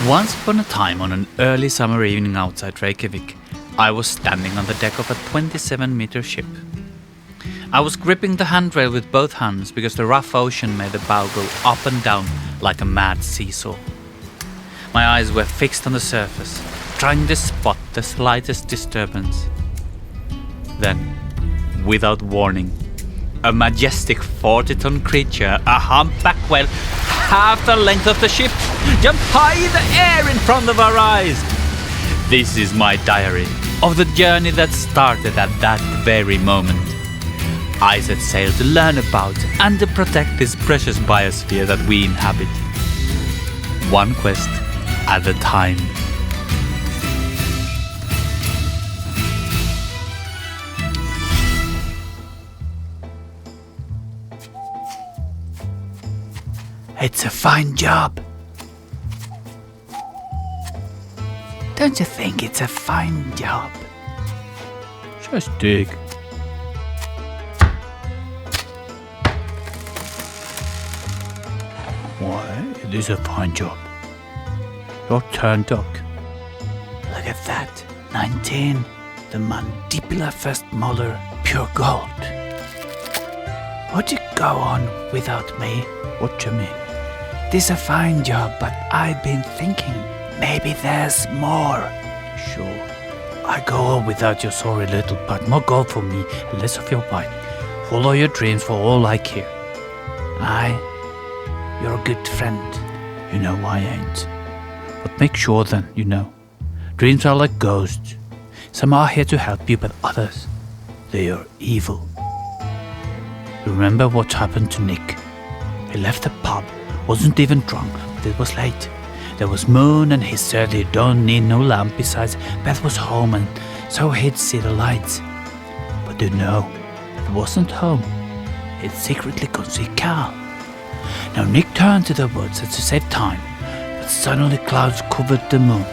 Once upon a time, on an early summer evening outside Reykjavik, I was standing on the deck of a 27-meter ship. I was gripping the handrail with both hands because the rough ocean made the bow go up and down like a mad seesaw. My eyes were fixed on the surface, trying to spot the slightest disturbance. Then, without warning, a majestic 40-ton creature, a humpback whale, half the length of the ship, jumped high in the air in front of our eyes. This is my diary of the journey that started at that very moment. I set sail to learn about and to protect this precious biosphere that we inhabit. One quest at a time. It's a fine job. Don't you think it's a fine job? Just dig. Why, it is a fine job. Your turn, Doc. Look at that. 19. The mandibular first molar, pure gold. Would you go on without me? What do you mean? This is a fine job, but I've been thinking maybe there's more. Sure. I go on without your sorry little butt. More gold for me, and less of your bite. Follow your dreams for all I care. You're a good friend. You know I ain't. But make sure then, you know. Dreams are like ghosts. Some are here to help you, but others, they are evil. Remember what happened to Nick? He left the pub, wasn't even drunk, but it was late. There was moon and he certainly don't need no lamp. Besides, Beth was home and so he'd see the lights. But you know, Beth wasn't home. He'd secretly gone see Cal. Now Nick turned to the woods to save time, but suddenly clouds covered the moon.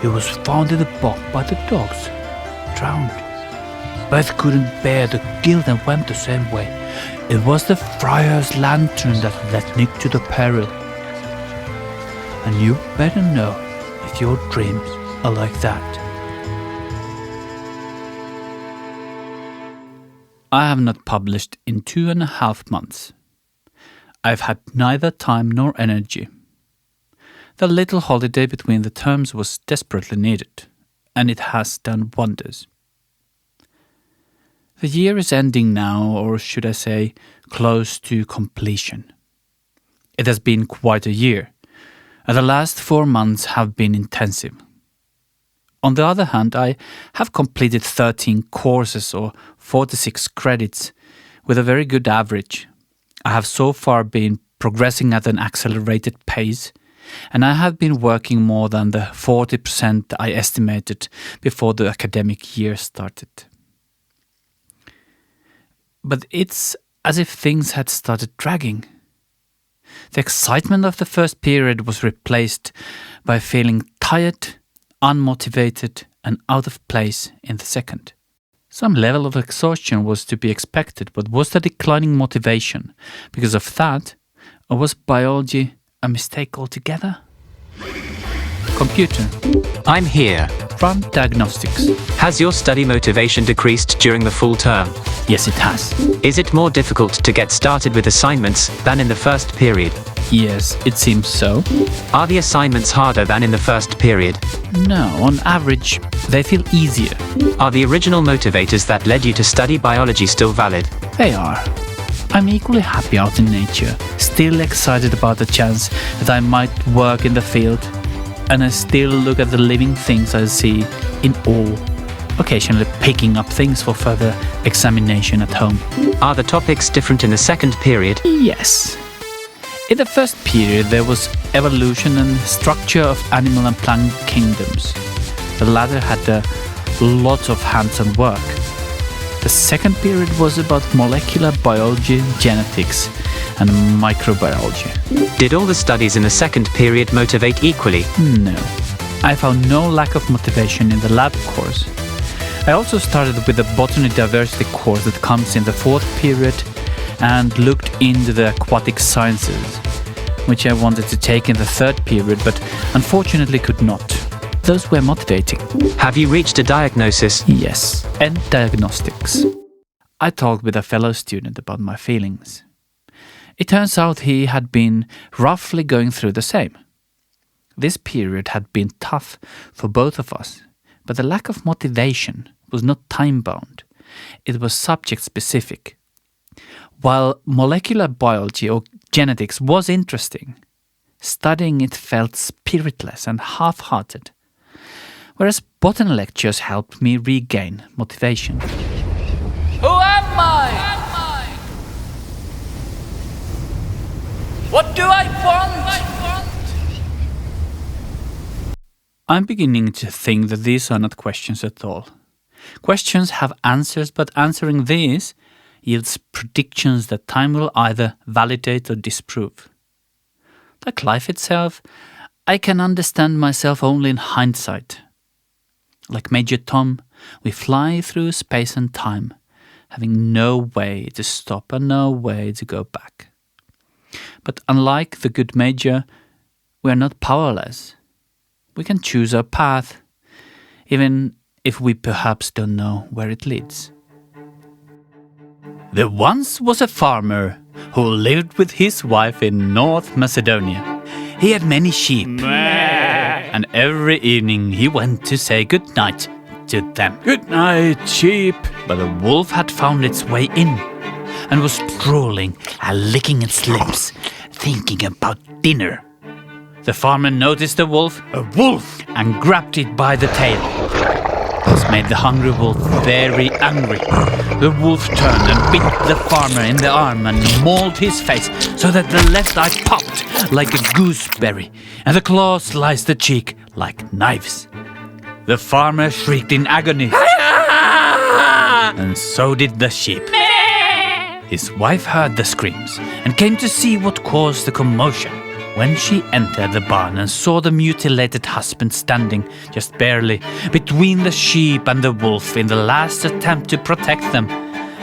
He was found in the bog by the dogs, drowned. Beth couldn't bear the guilt and went the same way. It was the friar's lantern that led Nick to the peril. And you better know if your dreams are like that. I have not published in 2.5 months. I've had neither time nor energy. The little holiday between the terms was desperately needed, and it has done wonders. The year is ending now, or should I say, close to completion. It has been quite a year, and the last 4 months have been intensive. On the other hand, I have completed 13 courses or 46 credits with a very good average. I have so far been progressing at an accelerated pace, and I have been working more than the 40% I estimated before the academic year started. But it's as if things had started dragging. The excitement of the first period was replaced by feeling tired, unmotivated, and out of place in the second. Some level of exhaustion was to be expected, but was the declining motivation because of that, or was biology a mistake altogether? Computer. I'm here. From diagnostics. Has your study motivation decreased during the full term? Yes, it has. Is it more difficult to get started with assignments than in the first period? Yes, it seems so. Are the assignments harder than in the first period? No, on average, they feel easier. Are the original motivators that led you to study biology still valid? They are. I'm equally happy out in nature, still excited about the chance that I might work in the field, and I still look at the living things I see in awe, occasionally picking up things for further examination at home. Are the topics different in the second period? Yes. In the first period there was evolution and structure of animal and plant kingdoms. The latter had a lot of hands-on work. The second period was about molecular biology, genetics, and microbiology. Did all the studies in the second period motivate equally? No. I found no lack of motivation in the lab course. I also started with the botany diversity course that comes in the fourth period and looked into the aquatic sciences. which I wanted to take in the third period, but unfortunately could not. Those were motivating. Have you reached a diagnosis? Yes, and diagnostics. I talked with a fellow student about my feelings. It turns out he had been roughly going through the same. This period had been tough for both of us, but the lack of motivation was not time-bound. It was subject-specific. While molecular biology or genetics was interesting, studying it felt spiritless and half-hearted, whereas botany lectures helped me regain motivation. Who am I? What do I want? I'm beginning to think that these are not questions at all. Questions have answers, but answering these yields predictions that time will either validate or disprove. Like life itself, I can understand myself only in hindsight. Like Major Tom, we fly through space and time, having no way to stop and no way to go back. But unlike the good Major, we are not powerless. We can choose our path, even if we perhaps don't know where it leads. There once was a farmer who lived with his wife in North Macedonia. He had many sheep, and every evening he went to say good night to them. Good night, sheep. But the wolf had found its way in and was drooling and licking its lips, thinking about dinner. The farmer noticed a wolf, and grabbed it by the tail. This made the hungry wolf very angry. The wolf turned and bit the farmer in the arm and mauled his face so that the left eye popped like a gooseberry and the claws sliced the cheek like knives. The farmer shrieked in agony, and so did the sheep. His wife heard the screams and came to see what caused the commotion. When she entered the barn and saw the mutilated husband standing just barely between the sheep and the wolf in the last attempt to protect them,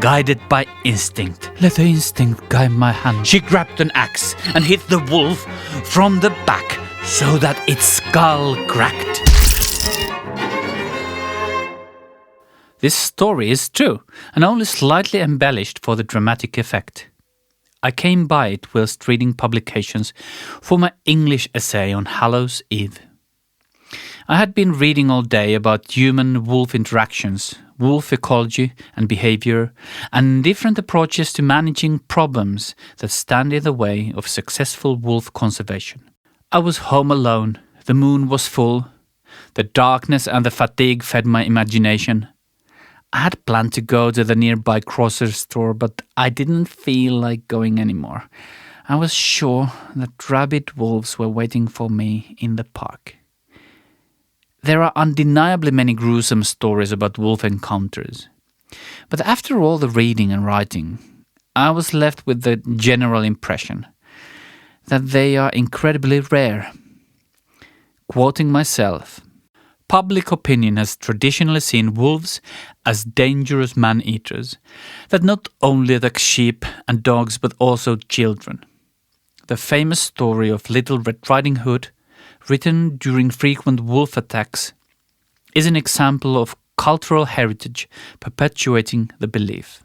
guided by instinct. Let the instinct guide my hand. She grabbed an axe and hit the wolf from the back so that its skull cracked. This story is true and only slightly embellished for the dramatic effect. I came by it whilst reading publications for my English essay on Hallows Eve. I had been reading all day about human-wolf interactions, wolf ecology and behavior, and different approaches to managing problems that stand in the way of successful wolf conservation. I was home alone, the moon was full, the darkness and the fatigue fed my imagination. I had planned to go to the nearby grocery store, but I didn't feel like going anymore. I was sure that rabid wolves were waiting for me in the park. There are undeniably many gruesome stories about wolf encounters. But after all the reading and writing, I was left with the general impression that they are incredibly rare. Quoting myself, public opinion has traditionally seen wolves as dangerous man-eaters that not only attack sheep and dogs but also children. The famous story of Little Red Riding Hood, written during frequent wolf attacks, is an example of cultural heritage perpetuating the belief.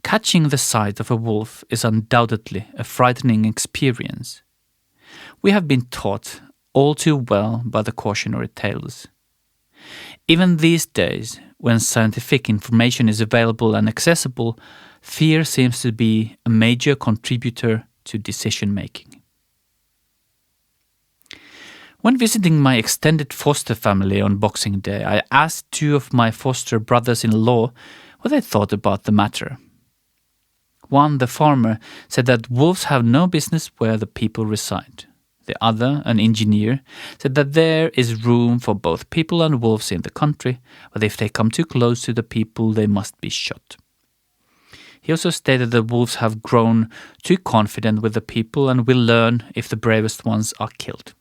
Catching the sight of a wolf is undoubtedly a frightening experience. We have been taught all too well by the cautionary tales. Even these days, when scientific information is available and accessible, fear seems to be a major contributor to decision-making. When visiting my extended foster family on Boxing Day, I asked two of my foster brothers-in-law what they thought about the matter. One, the farmer, said that wolves have no business where the people reside. The other, an engineer, said that there is room for both people and wolves in the country, but if they come too close to the people, they must be shot. He also stated that wolves have grown too confident with the people and will learn if the bravest ones are killed.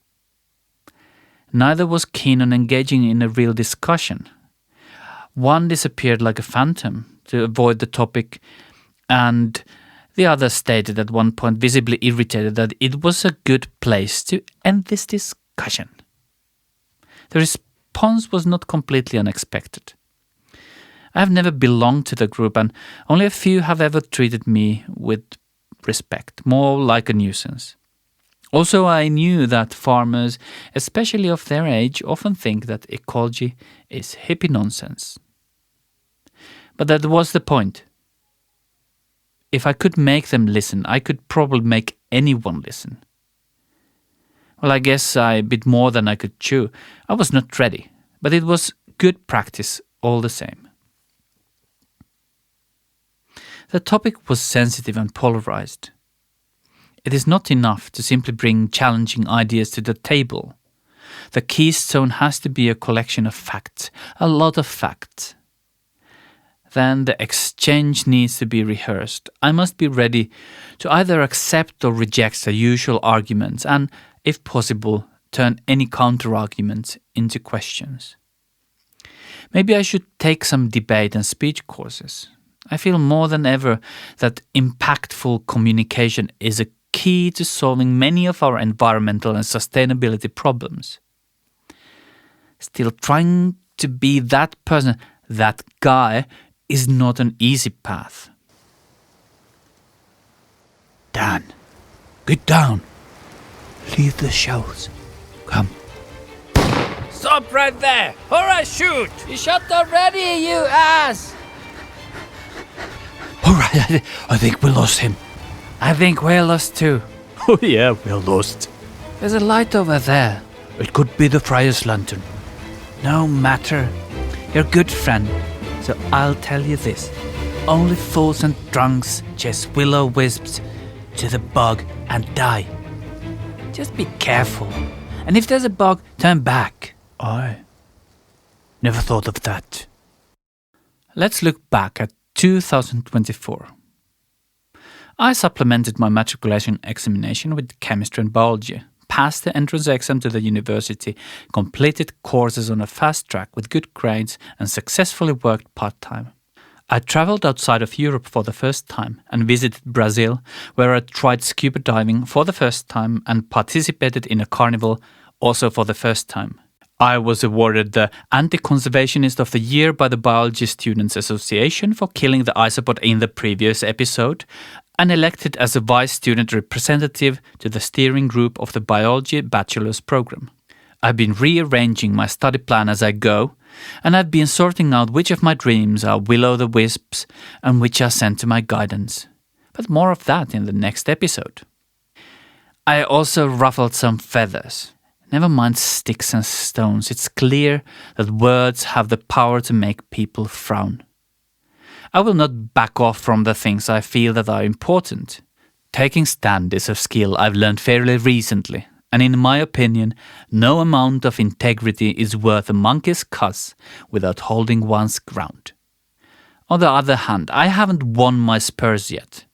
Neither was keen on engaging in a real discussion. One disappeared like a phantom to avoid the topic, and The other stated at one point, visibly irritated, that it was a good place to end this discussion. The response was not completely unexpected. I have never belonged to the group, and only a few have ever treated me with respect, more like a nuisance. Also, I knew that farmers, especially of their age, often think that ecology is hippie nonsense. But that was the point. If I could make them listen, I could probably make anyone listen. Well, I guess I bit more than I could chew. I was not ready, but it was good practice all the same. The topic was sensitive and polarized. It is not enough to simply bring challenging ideas to the table. The keystone has to be a collection of facts, a lot of facts. Then the exchange needs to be rehearsed. I must be ready to either accept or reject the usual arguments and, if possible, turn any counter-arguments into questions. Maybe I should take some debate and speech courses. I feel more than ever that impactful communication is a key to solving many of our environmental and sustainability problems. Still, trying to be that person, that guy, is not an easy path. Dan, get down. Leave the shells. Come. Stop right there, or I shoot! You shot already, you ass! All right, I think we lost him. I think we're lost too. Oh yeah, we're lost. There's a light over there. It could be the friar's lantern. No matter. You're a good friend, so I'll tell you this. Only fools and drunks chase will-o'-wisps to the bog and die. Just be careful. And if there's a bog, turn back. I never thought of that. Let's look back at 2024. I supplemented my matriculation examination with chemistry and biology, passed the entrance exam to the university, completed courses on a fast track with good grades, and successfully worked part-time. I traveled outside of Europe for the first time and visited Brazil, where I tried scuba diving for the first time and participated in a carnival also for the first time. I was awarded the Anti-Conservationist of the Year by the Biology Students Association for killing the isopod in the previous episode, and elected as a vice student representative to the steering group of the Biology Bachelor's program. I've been rearranging my study plan as I go, and I've been sorting out which of my dreams are will-o'-the-wisps and which are sent to my guidance. But more of that in the next episode. I also ruffled some feathers. Never mind sticks and stones, it's clear that words have the power to make people frown. I will not back off from the things I feel that are important. Taking stand is a skill I've learned fairly recently, and in my opinion, no amount of integrity is worth a monkey's cuss without holding one's ground. On the other hand, I haven't won my spurs yet.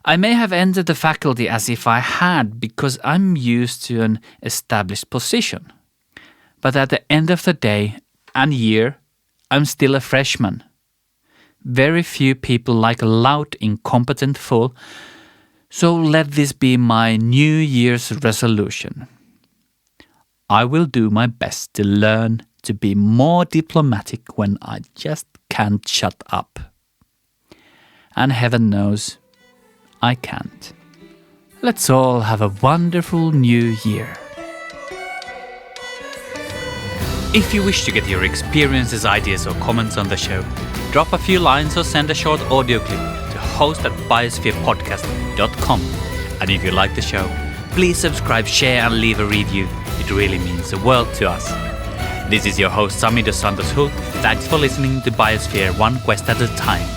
I may have entered the faculty as if I had, because I'm used to an established position. But at the end of the day and year, I'm still a freshman. Very few people like a loud, incompetent fool, so let this be my New Year's resolution. I will do my best to learn to be more diplomatic when I just can't shut up. And heaven knows, I can't. Let's all have a wonderful new year. If you wish to get your experiences, ideas or comments on the show, drop a few lines or send a short audio clip to host@biospherepodcast.com. And if you like the show, please subscribe, share and leave a review. It really means the world to us. This is your host Sami dos Santos Hult. Thanks for listening to Biosphere one quest at a time.